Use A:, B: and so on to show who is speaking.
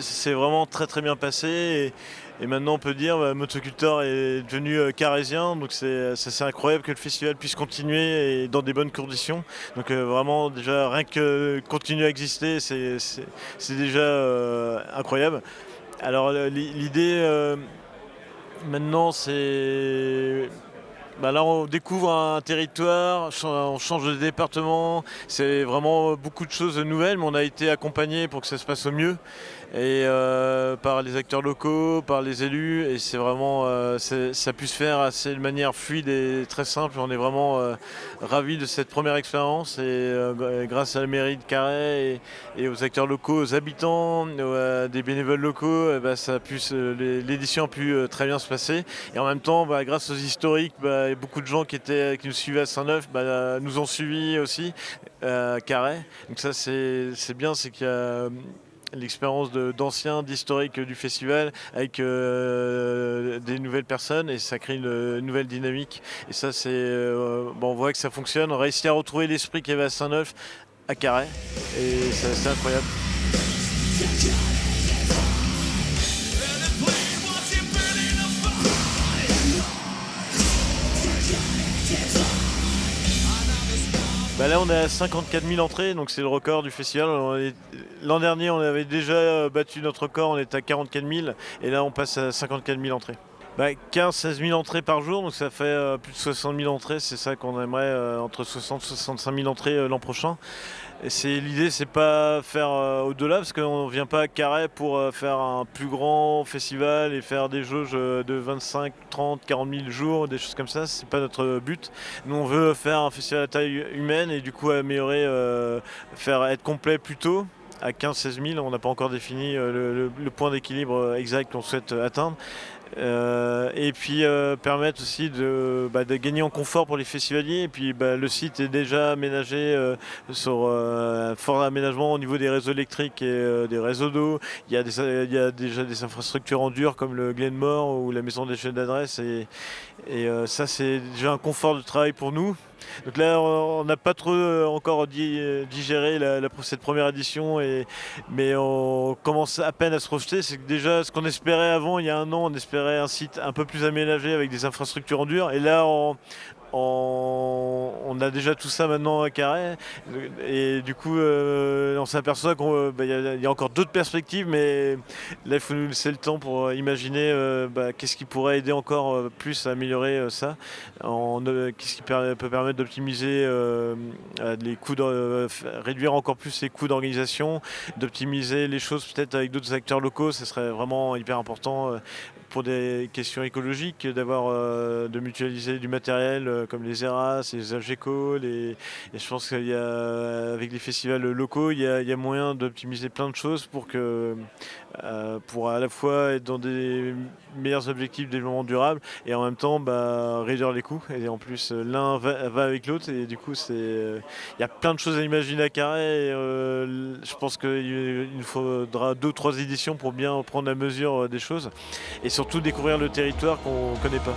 A: C'est vraiment très très bien passé et maintenant on peut dire Motocultor est devenu carrésien, donc c'est incroyable que le festival puisse continuer et dans des bonnes conditions. Donc vraiment déjà rien que continuer à exister c'est déjà incroyable. Alors l'idée maintenant c'est là, on découvre un territoire, on change de département. C'est vraiment beaucoup de choses nouvelles, mais on a été accompagné pour que ça se passe au mieux. Et par les acteurs locaux, par les élus. Et c'est vraiment, ça a pu se faire assez de manière fluide et très simple. On est vraiment ravis de cette première expérience. Et grâce à la mairie de Carhaix et aux acteurs locaux, aux habitants, des bénévoles locaux, l'édition a pu très bien se passer. Et en même temps, grâce aux historiques, beaucoup de gens qui nous suivaient à Saint-Neuf nous ont suivis aussi à Carhaix. Donc ça c'est bien, c'est qu'il y a l'expérience d'anciens, d'historiques du festival avec des nouvelles personnes et ça crée une nouvelle dynamique. Et ça on voit que ça fonctionne. On réussit à retrouver l'esprit qu'il y avait à Saint-Neuf, à Carhaix et c'est assez incroyable. Là on est à 54 000 entrées, donc c'est le record du festival. L'an dernier on avait déjà battu notre record, on était à 44 000 et là on passe à 54 000 entrées. 15-16 000 entrées par jour, donc ça fait plus de 60 000 entrées, c'est ça qu'on aimerait, entre 60 et 65 000 entrées l'an prochain. L'idée, c'est pas faire au-delà, parce qu'on ne vient pas à Carhaix pour faire un plus grand festival et faire des jauges de 25, 30, 40 000 jours, des choses comme ça. C'est pas notre but. Nous, on veut faire un festival à taille humaine et du coup améliorer, être complet plus tôt. À 15-16 000, on n'a pas encore défini le point d'équilibre exact qu'on souhaite atteindre. Et puis permettre aussi de gagner en confort pour les festivaliers. Et puis le site est déjà aménagé sur un fort aménagement au niveau des réseaux électriques et des réseaux d'eau. Il y a déjà des infrastructures en dur comme le Glenmore ou la maison d'échelle d'adresse et ça c'est déjà un confort de travail pour nous. Donc là, on n'a pas trop encore digéré cette première édition, mais on commence à peine à se projeter. C'est que déjà, ce qu'on espérait avant, il y a un an, on espérait un site un peu plus aménagé avec des infrastructures en dur. Et là, on a déjà tout ça maintenant à Carhaix et du coup on s'aperçoit qu'il y a encore d'autres perspectives, mais là il faut nous laisser le temps pour imaginer qu'est-ce qui pourrait aider encore plus à améliorer ça, qu'est-ce qui peut permettre d'optimiser les coûts, réduire encore plus les coûts d'organisation, d'optimiser les choses peut-être avec d'autres acteurs locaux. Ce serait vraiment hyper important pour des questions écologiques, de mutualiser du matériel comme les ERAS, les Algeco, et je pense qu'avec les festivals locaux, il y a moyen d'optimiser plein de choses pour à la fois être dans des meilleurs objectifs de développement durable et en même temps réduire les coûts. Et en plus, l'un va avec l'autre et du coup, il y a plein de choses à imaginer à Carhaix. Je pense qu'il nous faudra 2 ou 3 éditions pour bien prendre la mesure des choses et surtout découvrir le territoire qu'on ne connaît pas.